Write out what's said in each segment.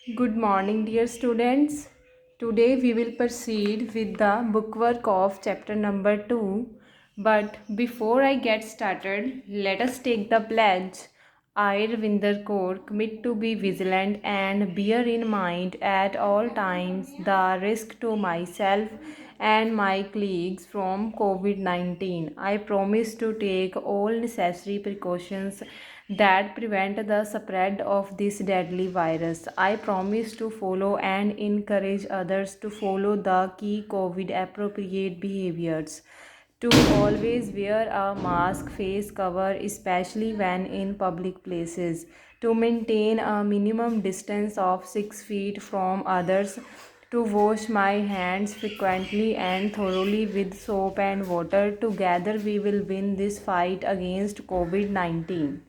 Good morning, dear students. Today we will proceed with the bookwork of chapter number 2. But before I get started, let us take the pledge. I, Ravinder Kaur, commit to be vigilant and bear in mind at all times the risk to myself and my colleagues from COVID 19. I promise to take all necessary precautions that prevent the spread of this deadly virus. I promise to follow and encourage others to follow the key COVID appropriate behaviors. To always wear a mask, face cover, especially when in public places. To maintain a minimum distance of 6 feet from others. To wash my hands frequently and thoroughly with soap and water. Together we will win this fight against COVID 19.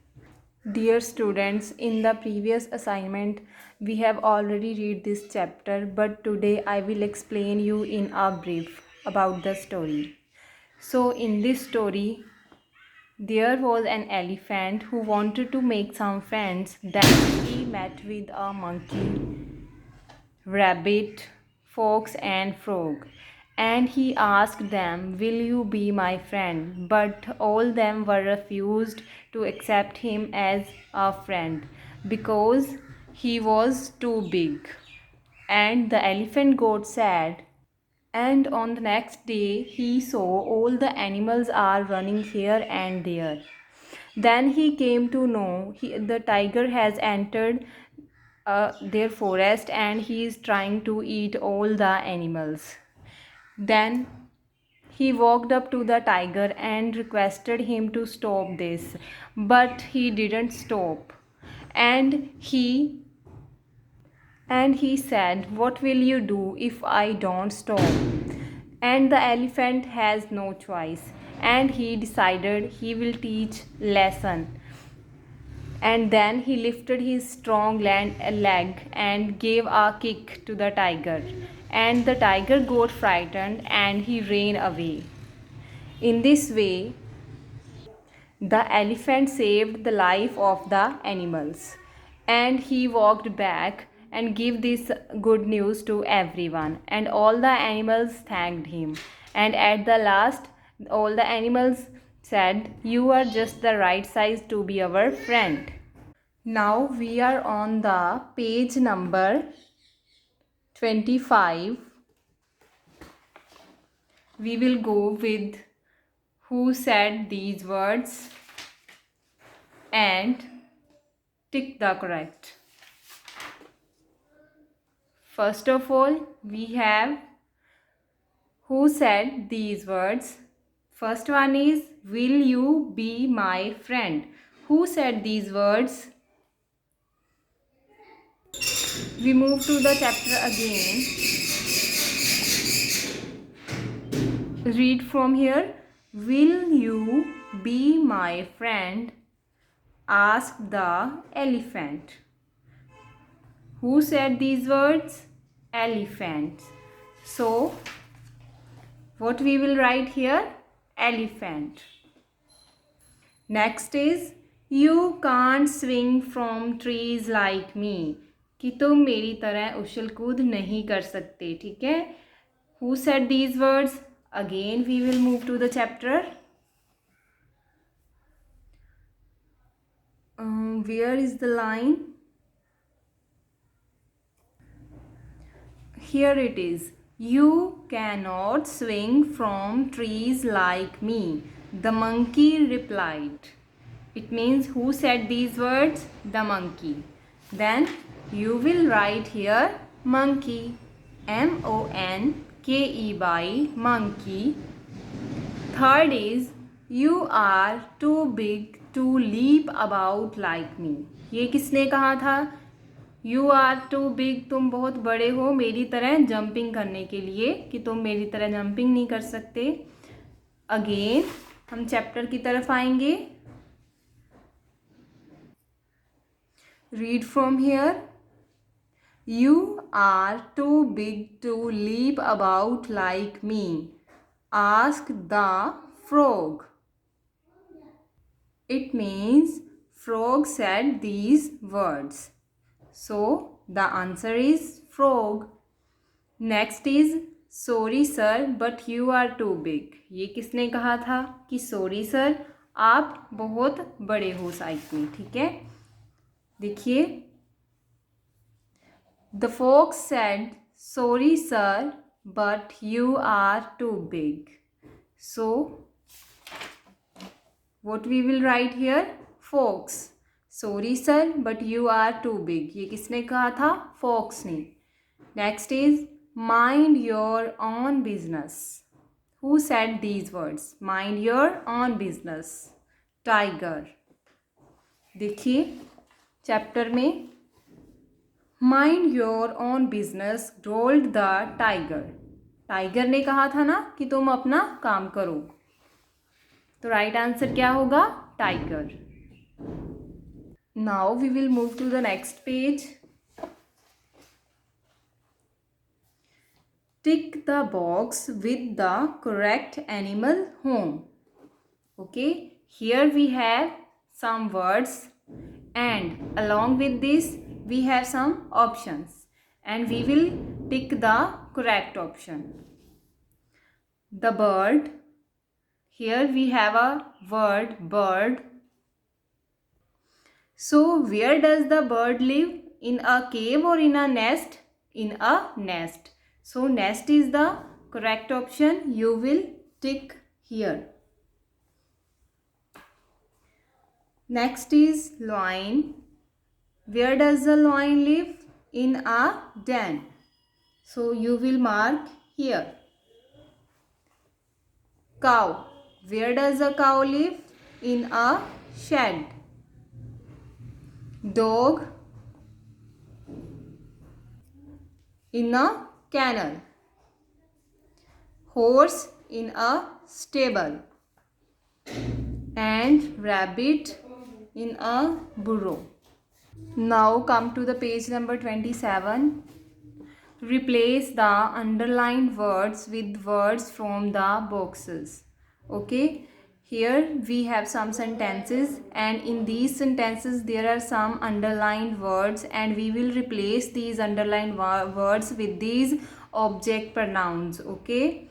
Dear students, in the previous assignment, we have already read this chapter, but today I will explain you in a brief about the story. So, in this story, there was an elephant who wanted to make some friends. Then he met with a monkey, rabbit, fox, and frog. And he asked them, "Will you be my friend?" But all them were refused to accept him as a friend because he was too big. And the elephant got sad. And on the next day, he saw all the animals are running here and there. Then he came to know the tiger has entered their forest and he is trying to eat all the animals. Then he walked up to the tiger and requested him to stop this, but he didn't stop. And he said, "What will you do if I don't stop?" And the elephant has no choice, and he decided he will teach lesson. And then he lifted his strong leg and gave a kick to the tiger. And the tiger got frightened and he ran away. In this way, the elephant saved the life of the animals. And he walked back and gave this good news to everyone. And all the animals thanked him. And at the last, all the animals said, "You are just the right size to be our friend." Now we are on the page number 25. We will go with who said these words and tick the correct. First of all, we have who said these words. First one is, "Will you be my friend?" Who said these words? We move to the chapter again. Read from here. "Will you be my friend?" asked the elephant. Who said these words? Elephant. So, what we will write here? Elephant. Next is, "You can't swing from trees like me." कि तुम मेरी तरह उछल कूद नहीं कर सकते, ठीक है? Who said these words? Again we will move to the chapter. Where is the line? Here it is. "You cannot swing from trees like me," the monkey replied. It means who said these words? The monkey. Then you will write here monkey. MONKEY, monkey. Third is, "You are too big to leap about like me." ये किसने कहा था? "You are too big", तुम बहुत बड़े हो मेरी तरह जंपिंग करने के लिए, कि तुम मेरी तरह जंपिंग नहीं कर सकते। अगेन हम चैप्टर की तरफ आएंगे. Read from here. "You are too big to leap about like me," asked the frog. It means frog said these words. So, The answer is frog. Next is sorry sir but you are too big. ये किसने कहा था कि sorry sir आप बहुत बड़े हो size में, ठीक है. देखिए, The fox said, sorry sir, but you are too big. So, what we will write here? Fox. Sorry sir, but you are too big. ये किसने कहा था? Fox ने. Next is, mind your own business. Who said these words? Mind your own business. Tiger. देखिए, chapter में mind your own business rolled the tiger. Tiger ने कहा था ना कि तुम अपना काम करो. तो राइट आंसर क्या होगा? Tiger. Now we will move to the next page. Tick the box with the correct animal home. Okay, here we have some words and along with this we have some options and we will pick the correct option. The bird. Here we have a word bird. So where does the bird live? In a cave or in a nest? In a nest. So nest is the correct option. You will tick here. Next is lion. Where does the lion live? In a den. So you will mark here. Cow. Where does the cow live? In a shed. Dog. In a kennel. Horse in a stable. And rabbit in a burrow. Now come to the page number 27. Replace the underlined words with words from the boxes. Okay, here we have some sentences and in these sentences there are some underlined words and we will replace these underlined words with these object pronouns. Okay.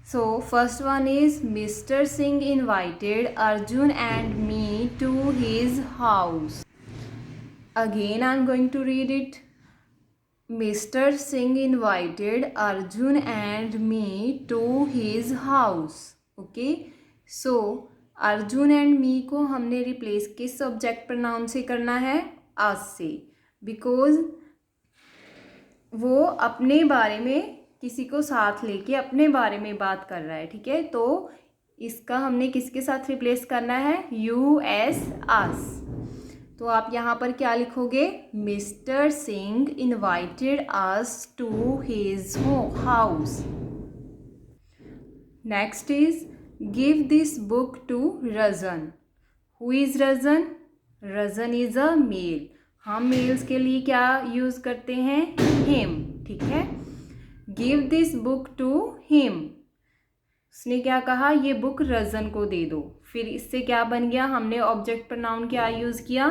So first one is Mr. Singh invited Arjun and me to his house. Again I am going to read it. Mr. Singh invited Arjun and me to his house. Okay. So Arjun and me को हमने replace किस subject pronoun से करना है? us से. Because वो अपने बारे में किसी को साथ लेके अपने बारे में बात कर रहा है, ठीक है. तो इसका हमने किसके साथ रिप्लेस करना है? U S us. तो आप यहाँ पर क्या लिखोगे? Mister Singh invited us to his house. Next is give this book to Rajan. Who is Rajan? Rajan is a male. हम मेल्स के लिए क्या यूज करते हैं? हिम, ठीक है. Give this book to him. उसने क्या कहा? ये बुक रजन को दे दो. फिर इससे क्या बन गया? हमने ऑब्जेक्ट प्रोनाउन क्या यूज किया?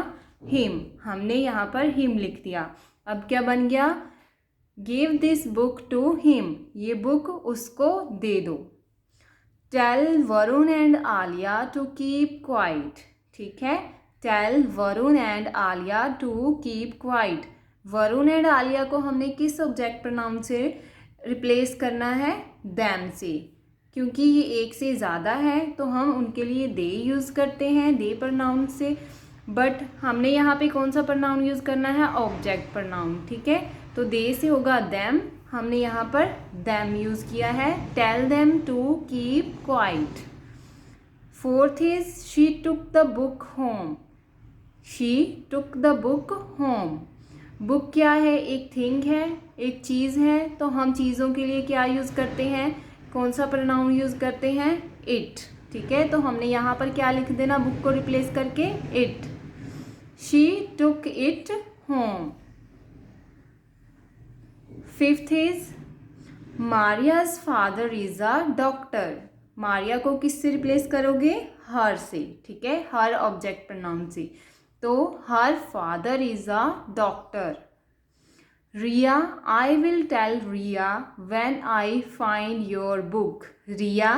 हिम. हमने यहाँ पर हिम लिख दिया. अब क्या बन गया? Give this book to him. ये बुक उसको दे दो. Tell Varun and Aliya to keep quiet. ठीक है. Tell Varun and Aliya to keep quiet. Varun and Aliya को हमने किस ऑब्जेक्ट प्रोनाउन से रिप्लेस करना है? दैम से. क्योंकि ये एक से ज़्यादा है तो हम उनके लिए दे यूज़ करते हैं, दे प्रोनाउन से. बट हमने यहाँ पे कौन सा प्रोनाउन यूज़ करना है? Object pronoun. ठीक है. तो दे से होगा दैम. हमने यहाँ पर दैम यूज़ किया है. Tell them to keep quiet. Fourth is she took the book home. She took the book home. Book क्या है? एक थिंग है, एक चीज़ है. तो हम चीज़ों के लिए क्या यूज़ करते हैं? कौन सा प्रोनाउन यूज़ करते हैं? इट. ठीक है. तो हमने यहाँ पर क्या लिख देना बुक को रिप्लेस करके? It. She took it home. Fifth is Maria's father is a doctor. Maria को किससे रिप्लेस करोगे? हर से. ठीक है. हर ऑब्जेक्ट प्रोनाउन से. तो her father is a doctor. Riya, I will tell Riya when I find your book. Riya,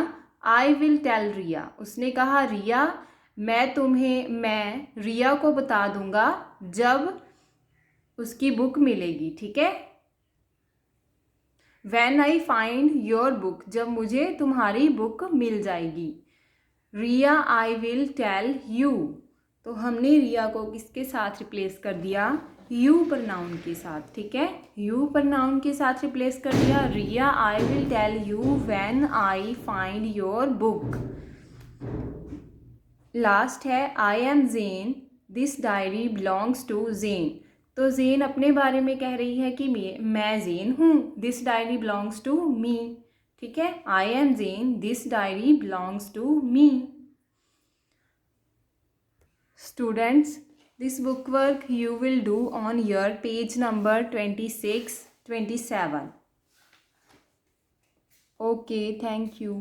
I will tell Riya. उसने कहा रिया, मैं रिया को बता दूंगा जब उसकी बुक मिलेगी। ठीक है, when I find your book, जब मुझे तुम्हारी बुक मिल जाएगी। रिया, आई विल टेल यू, तो हमने रिया को किसके साथ रिप्लेस कर दिया? यू प्रनाउन के साथ। ठीक है, यू प्रनाउन के साथ रिप्लेस कर दिया। Riya, I will tell you when I find your book. Last है I am Zen, this diary belongs to Zen. तो ज़ेन अपने बारे में कह रही है कि मैं ज़ेन हूँ, this diary belongs to me. ठीक है, I am Zen, this diary belongs to me. Students, this book work you will do on your page number 26, 27. Okay, thank you.